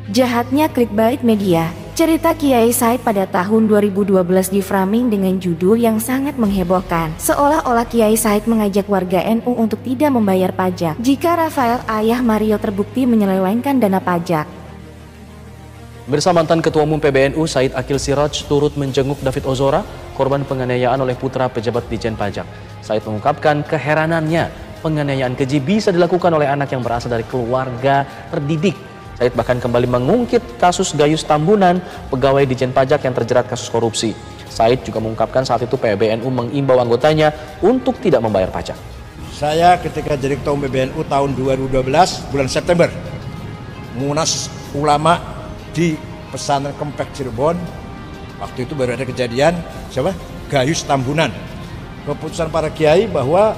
Jahatnya clickbait media. Cerita Kiai Said pada tahun 2012 diframing dengan judul yang sangat menghebohkan. Seolah-olah Kiai Said mengajak warga NU untuk tidak membayar pajak jika Rafael ayah Mario terbukti menyelewengkan dana pajak. Bersama mantan Ketua Umum PBNU Said Akil Siraj turut menjenguk David Ozora, korban penganiayaan oleh putra pejabat Ditjen Pajak. Said mengungkapkan keheranannya penganiayaan keji bisa dilakukan oleh anak yang berasal dari keluarga terdidik. Said bahkan kembali mengungkit kasus Gayus Tambunan, pegawai Ditjen Pajak yang terjerat kasus korupsi. Said juga mengungkapkan saat itu PBNU mengimbau anggotanya untuk tidak membayar pajak. Saya ketika jadi Ketua Umum PBNU tahun 2012 bulan September, Munas Ulama di Pesantren Kempek Cirebon, waktu itu baru ada kejadian Gayus Tambunan. Keputusan para kiai bahwa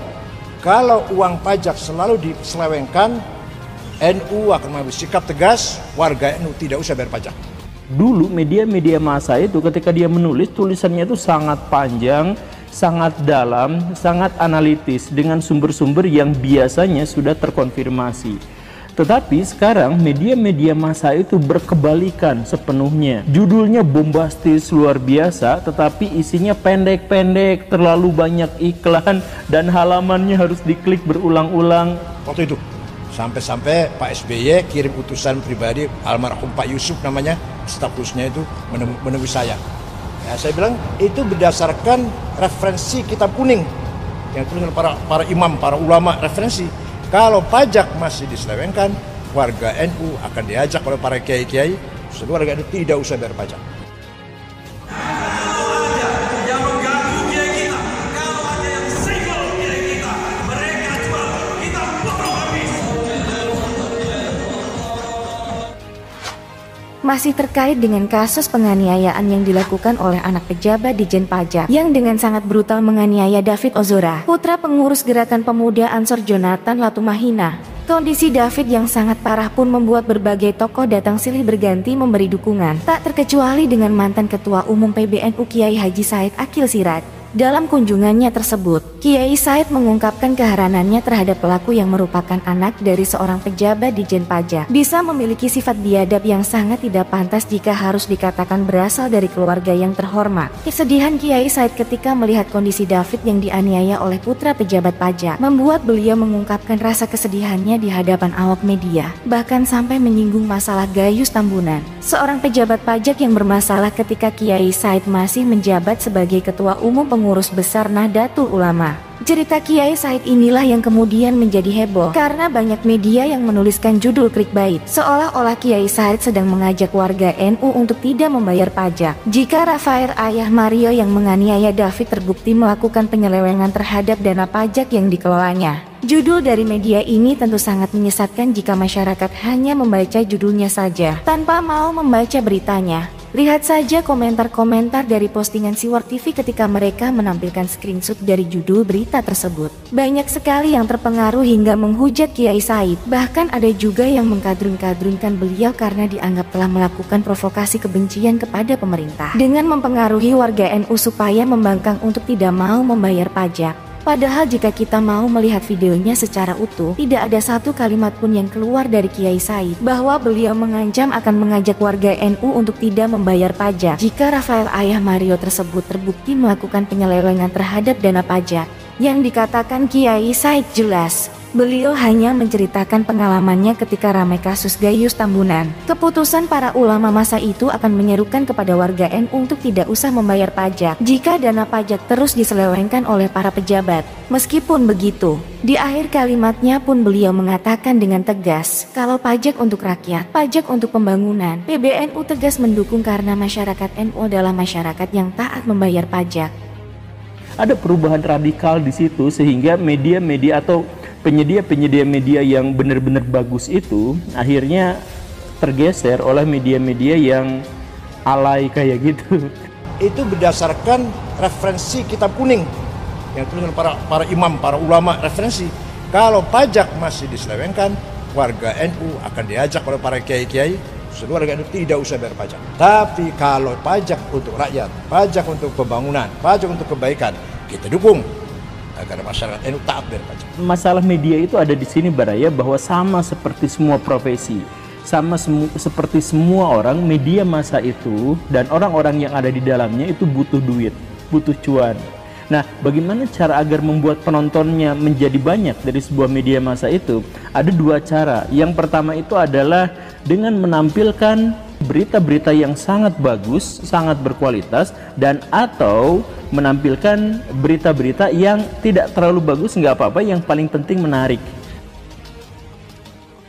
kalau uang pajak selalu diselewengkan, NU akan mengambil sikap tegas, warga NU tidak usah bayar pajak. Dulu media-media massa itu ketika dia menulis, tulisannya itu sangat panjang, sangat dalam, sangat analitis dengan sumber-sumber yang biasanya sudah terkonfirmasi. Tetapi sekarang media-media massa itu berkebalikan sepenuhnya. Judulnya bombastis luar biasa, tetapi isinya pendek-pendek, terlalu banyak iklan dan halamannya harus diklik berulang-ulang. Waktu itu sampai-sampai Pak SBY kirim utusan pribadi, almarhum Pak Yusuf namanya, staf khususnya itu menemui saya. Ya, saya bilang itu berdasarkan referensi kitab kuning yang ditulis oleh para imam, para ulama, referensi. Kalau pajak masih diselewengkan, warga NU akan diajak oleh para kiai-kiai, seluruh warga NU tidak usah bayar pajak. Masih terkait dengan kasus penganiayaan yang dilakukan oleh anak pejabat Ditjen Pajak yang dengan sangat brutal menganiaya David Ozora, putra pengurus Gerakan Pemuda Ansor Jonathan Latumahina. Kondisi David yang sangat parah pun membuat berbagai tokoh datang silih berganti memberi dukungan, tak terkecuali dengan mantan Ketua Umum PBNU Kiai Haji Said Akil Siraj. Dalam kunjungannya tersebut, Kiai Said mengungkapkan keheranannya terhadap pelaku yang merupakan anak dari seorang pejabat Ditjen Pajak bisa memiliki sifat biadab yang sangat tidak pantas jika harus dikatakan berasal dari keluarga yang terhormat. Kesedihan Kiai Said ketika melihat kondisi David yang dianiaya oleh putra pejabat pajak membuat beliau mengungkapkan rasa kesedihannya di hadapan awak media, bahkan sampai menyinggung masalah Gayus Tambunan, seorang pejabat pajak yang bermasalah ketika Kiai Said masih menjabat sebagai Ketua Umum Pengurus Besar Nahdlatul Ulama. Cerita Kiai Said inilah yang kemudian menjadi heboh karena banyak media yang menuliskan judul clickbait seolah-olah Kiai Said sedang mengajak warga NU untuk tidak membayar pajak jika Rafael ayah Mario yang menganiaya David terbukti melakukan penyelewengan terhadap dana pajak yang dikelolanya. Judul dari media ini tentu sangat menyesatkan jika masyarakat hanya membaca judulnya saja tanpa mau membaca beritanya. Lihat saja komentar-komentar dari postingan Siwar TV ketika mereka menampilkan screenshot dari judul berita tersebut. Banyak sekali yang terpengaruh hingga menghujat Kiai Said. Bahkan ada juga yang mengkadrun-kadrunkan beliau karena dianggap telah melakukan provokasi kebencian kepada pemerintah dengan mempengaruhi warga NU supaya membangkang untuk tidak mau membayar pajak. Padahal jika kita mau melihat videonya secara utuh, tidak ada satu kalimat pun yang keluar dari Kiai Said bahwa beliau mengancam akan mengajak warga NU untuk tidak membayar pajak jika Rafael ayah Mario tersebut terbukti melakukan penyelewengan terhadap dana pajak. Yang dikatakan Kiai Said jelas, beliau hanya menceritakan pengalamannya ketika ramai kasus Gayus Tambunan. Keputusan para ulama masa itu akan menyerukan kepada warga NU untuk tidak usah membayar pajak jika dana pajak terus diselewengkan oleh para pejabat. Meskipun begitu, di akhir kalimatnya pun beliau mengatakan dengan tegas, kalau pajak untuk rakyat, pajak untuk pembangunan, PBNU tegas mendukung karena masyarakat NU adalah masyarakat yang taat membayar pajak. Ada perubahan radikal di situ sehingga media-media atau penyedia-penyedia media yang benar-benar bagus itu akhirnya tergeser oleh media-media yang alay kayak gitu. Itu berdasarkan referensi kitab kuning yang ditulis oleh para imam, para ulama, referensi. Kalau pajak masih diselewengkan, warga NU akan diajak oleh para kiai-kiai, seluruh warga NU tidak usah bayar pajak. Tapi kalau pajak untuk rakyat, pajak untuk pembangunan, pajak untuk kebaikan, kita dukung agar masyarakat NU taat bayar pajak. Masalah media itu ada di sini Baraya, bahwa sama seperti semua profesi, seperti semua orang, media massa itu dan orang-orang yang ada di dalamnya itu butuh duit, butuh cuan. Nah, bagaimana cara agar membuat penontonnya menjadi banyak dari sebuah media massa itu? Ada dua cara. Yang pertama itu adalah dengan menampilkan berita-berita yang sangat bagus, sangat berkualitas, dan atau menampilkan berita-berita yang tidak terlalu bagus, nggak apa-apa, yang paling penting menarik.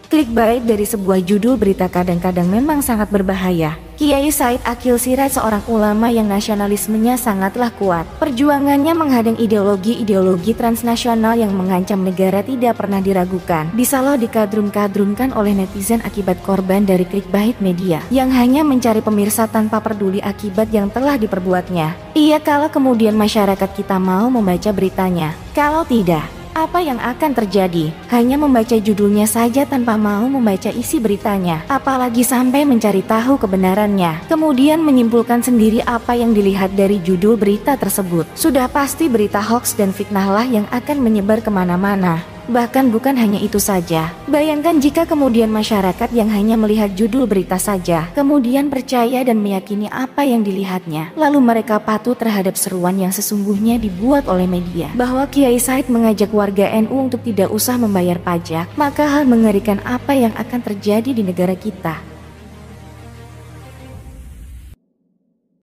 Clickbait dari sebuah judul berita kadang-kadang memang sangat berbahaya. Kiai Said Akil Siraj, seorang ulama yang nasionalismenya sangatlah kuat. Perjuangannya menghadang ideologi-ideologi transnasional yang mengancam negara tidak pernah diragukan. Bisa loh dikadrun-kadrunkan oleh netizen akibat korban dari clickbait media yang hanya mencari pemirsa tanpa peduli akibat yang telah diperbuatnya. Iya, kalau kemudian masyarakat kita mau membaca beritanya. Kalau tidak, apa yang akan terjadi? Hanya membaca judulnya saja tanpa mau membaca isi beritanya, apalagi sampai mencari tahu kebenarannya, kemudian menyimpulkan sendiri apa yang dilihat dari judul berita tersebut. Sudah pasti berita hoax dan fitnahlah yang akan menyebar kemana-mana. Bahkan bukan hanya itu saja. Bayangkan jika kemudian masyarakat yang hanya melihat judul berita saja, kemudian percaya dan meyakini apa yang dilihatnya, lalu mereka patuh terhadap seruan yang sesungguhnya dibuat oleh media, bahwa Kiai Said mengajak warga NU untuk tidak usah membayar pajak. Maka hal mengerikan apa yang akan terjadi di negara kita?